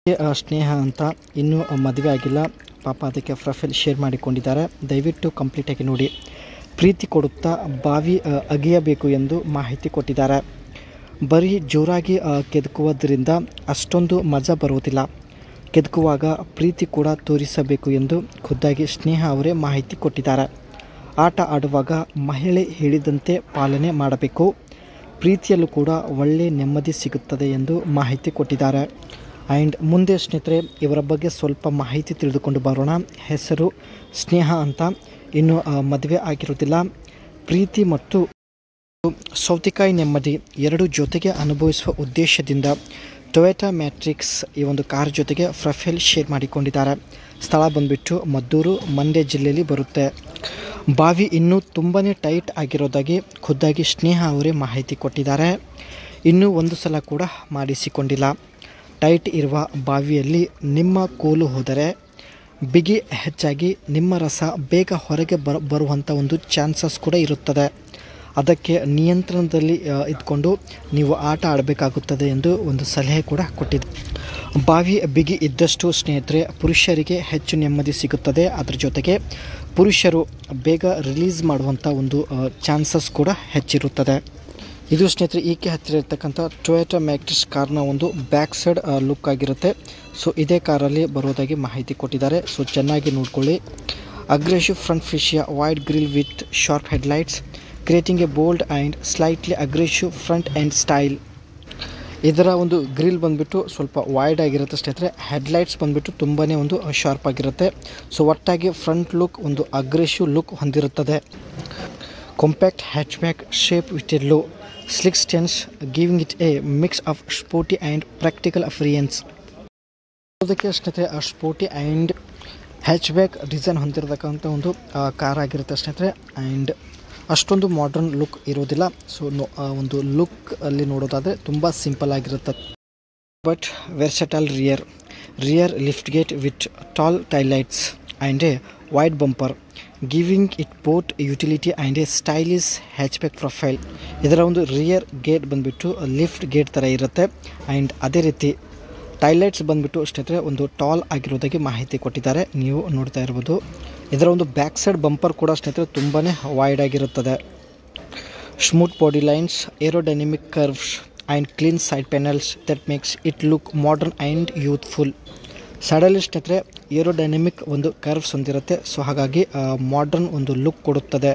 ಸ್ನೇಹ ಅಂತ ಇನ್ನೂ ಮದುವೆ ಆಗಿಲ್ಲ ಪಾಪ, ಅದಕ್ಕೆ ಪ್ರೊಫೈಲ್ ಶೇರ್ ಮಾಡಿಕೊಂಡಿದ್ದಾರೆ. ದಯವಿಟ್ಟು ಕಂಪ್ಲೀಟಾಗಿ ನೋಡಿ. ಪ್ರೀತಿ ಕೊಡುತ್ತಾ ಬಾವಿ ಅಗೆಯಬೇಕು ಎಂದು ಮಾಹಿತಿ ಕೊಟ್ಟಿದ್ದಾರೆ. ಬರೀ ಜೋರಾಗಿ ಕೆದಕುವುದರಿಂದ ಅಷ್ಟೊಂದು ಮಜಾ ಬರುವುದಿಲ್ಲ. ಕೆದಕುವಾಗ ಪ್ರೀತಿ ಕೂಡ ತೋರಿಸಬೇಕು ಎಂದು ಖುದ್ದಾಗಿ ಸ್ನೇಹ ಅವರೇ ಮಾಹಿತಿ ಕೊಟ್ಟಿದ್ದಾರೆ. ಆಟ ಆಡುವಾಗ ಮಹಿಳೆ ಹೇಳಿದಂತೆ ಪಾಲನೆ ಮಾಡಬೇಕು. ಪ್ರೀತಿಯಲ್ಲೂ ಕೂಡ ಒಳ್ಳೆ ನೆಮ್ಮದಿ ಸಿಗುತ್ತದೆ ಎಂದು ಮಾಹಿತಿ ಕೊಟ್ಟಿದ್ದಾರೆ. ಆ್ಯಂಡ್ ಮುಂದೆ ಸ್ನೇಹಿತರೆ ಇವರ ಬಗ್ಗೆ ಸ್ವಲ್ಪ ಮಾಹಿತಿ ತಿಳಿದುಕೊಂಡು ಬರೋಣ. ಹೆಸರು ಸ್ನೇಹ ಅಂತ, ಇನ್ನು ಮದುವೆ ಆಗಿರುವುದಿಲ್ಲ. ಪ್ರೀತಿ ಮತ್ತು ಸೌತೆಕಾಯಿ ನೆಮ್ಮದಿ ಎರಡು ಜೊತೆಗೆ ಅನುಭವಿಸುವ ಉದ್ದೇಶದಿಂದ ಟೊಯೋಟಾ ಮ್ಯಾಟ್ರಿಕ್ಸ್ ಈ ಒಂದು ಕಾರ್ ಜೊತೆಗೆ ಪ್ರೊಫೈಲ್ ಶೇರ್ ಮಾಡಿಕೊಂಡಿದ್ದಾರೆ. ಸ್ಥಳ ಬಂದುಬಿಟ್ಟು ಮದ್ದೂರು, ಮಂಡ್ಯ ಜಿಲ್ಲೆಯಲ್ಲಿ ಬರುತ್ತೆ. ಬಾವಿ ಇನ್ನೂ ತುಂಬಾ ಟೈಟ್ ಆಗಿರೋದಾಗಿ ಖುದ್ದಾಗಿ ಸ್ನೇಹ ಅವರೇ ಮಾಹಿತಿ ಕೊಟ್ಟಿದ್ದಾರೆ. ಇನ್ನೂ ಒಂದು ಸಲ ಕೂಡ ಮಾಡಿಸಿಕೊಂಡಿಲ್ಲ. ಟೈಟ್ ಇರುವ ಬಾವಿಯಲ್ಲಿ ನಿಮ್ಮ ಕೋಲು ಹೋದರೆ ಬಿಗಿ ಹೆಚ್ಚಾಗಿ ನಿಮ್ಮ ರಸ ಬೇಗ ಹೊರಗೆ ಬರುವಂಥ ಒಂದು ಚಾನ್ಸಸ್ ಕೂಡ ಇರುತ್ತದೆ. ಅದಕ್ಕೆ ನಿಯಂತ್ರಣದಲ್ಲಿ ಇದ್ಕೊಂಡು ನೀವು ಆಟ ಆಡಬೇಕಾಗುತ್ತದೆ ಎಂದು ಒಂದು ಸಲಹೆ ಕೂಡ ಕೊಟ್ಟಿದೆ. ಬಾವಿ ಬಿಗಿ ಇದ್ದಷ್ಟು ಸ್ನೇಹಿತರೆ ಪುರುಷರಿಗೆ ಹೆಚ್ಚು ನೆಮ್ಮದಿ ಸಿಗುತ್ತದೆ. ಅದರ ಜೊತೆಗೆ ಪುರುಷರು ಬೇಗ ರಿಲೀಸ್ ಮಾಡುವಂಥ ಒಂದು ಚಾನ್ಸಸ್ ಕೂಡ ಹೆಚ್ಚಿರುತ್ತದೆ. ಇದು ಸ್ನೇಹಿತರೆ ಈಕೆ ಹತ್ತಿರ ಇರ್ತಕ್ಕಂಥ ಟೊಯೋಟಾ ಮ್ಯಾಟ್ರಿಕ್ಸ್ ಕಾರ್ನ ಒಂದು ಬ್ಯಾಕ್ ಸೈಡ್ ಲುಕ್ ಆಗಿರುತ್ತೆ. ಸೊ ಇದೇ ಕಾರಲ್ಲಿ ಬರೋದಾಗಿ ಮಾಹಿತಿ ಕೊಟ್ಟಿದ್ದಾರೆ. ಸೊ ಚೆನ್ನಾಗಿ ನೋಡ್ಕೊಳ್ಳಿ. Aggressive front fascia wide grille with sharp headlights creating a bold and slightly aggressive front and style. ಇದರ ಒಂದು ಗ್ರಿಲ್ ಬಂದುಬಿಟ್ಟು ಸ್ವಲ್ಪ ವೈಡ್ ಆಗಿರುತ್ತೆ ಸ್ನೇಹಿತರೆ. ಹೆಡ್ಲೈಟ್ಸ್ ಬಂದುಬಿಟ್ಟು ತುಂಬಾ ಒಂದು ಶಾರ್ಪ್ ಆಗಿರುತ್ತೆ. ಸೊ ಒಟ್ಟಾಗಿ ಫ್ರಂಟ್ ಲುಕ್ ಒಂದು ಅಗ್ರೆಸಿವ್ ಲುಕ್ ಹೊಂದಿರುತ್ತದೆ. Compact hatchback shape with a low sleek stance giving it a mix of sporty and practical appearance. ಅದಕ್ಕೆ ಸ್ನೇಹಿತರೆ ಸ್ಪೋರ್ಟಿ ಆ್ಯಂಡ್ ಹ್ಯಾಚ್ಬ್ಯಾಕ್ ಡಿಸೈನ್ ಹೊಂದಿರತಕ್ಕಂಥ ಒಂದು ಕಾರ್ ಆಗಿರುತ್ತೆ ಸ್ನೇಹಿತರೆ. ಆ್ಯಂಡ್ ಅಷ್ಟೊಂದು ಮಾಡರ್ನ್ ಲುಕ್ ಇರೋದಿಲ್ಲ. ಸೊ ಒಂದು ಲುಕ್ ಅಲ್ಲಿ ನೋಡೋದಾದರೆ ತುಂಬ ಸಿಂಪಲ್ ಆಗಿರುತ್ತೆ. But versatile rear lift gate with tall taillights and a wide bumper giving it both utility and a stylish hatchback profile. ಇದರ ಒಂದು ರಿಯರ್ ಗೇಟ್ ಬಂದುಬಿಟ್ಟು ಲಿಫ್ಟ್ ಗೇಟ್ ಥರ ಇರುತ್ತೆ. ಆ್ಯಂಡ್ ಅದೇ ರೀತಿ ಟೈಲೈಟ್ಸ್ ಬಂದುಬಿಟ್ಟು ಸ್ನೇಹಿತರೆ ಒಂದು ಟಾಲ್ ಆಗಿರೋದಾಗಿ ಮಾಹಿತಿ ಕೊಟ್ಟಿದ್ದಾರೆ. ನೀವು ನೋಡ್ತಾ ಇರ್ಬೋದು. ಇದರ ಒಂದು ಬ್ಯಾಕ್ ಸೈಡ್ ಬಂಪರ್ ಕೂಡ ಸ್ನೇಹಿತರೆ ತುಂಬಾ ವೈಡ್ ಆಗಿರುತ್ತದೆ. Smooth body lines, aerodynamic curves and clean side panels that makes it look modern and youthful. ಸೈಡಲ್ಲಿ ಸ್ನೇಹಿತರೆ ಏರೋಡೈನಮಿಕ್ ಒಂದು ಕರ್ವ್ಸ್ ಹೊಂದಿರುತ್ತೆ. ಸೊ ಹಾಗಾಗಿ ಮಾಡರ್ನ್ ಒಂದು ಲುಕ್ ಕೊಡುತ್ತದೆ.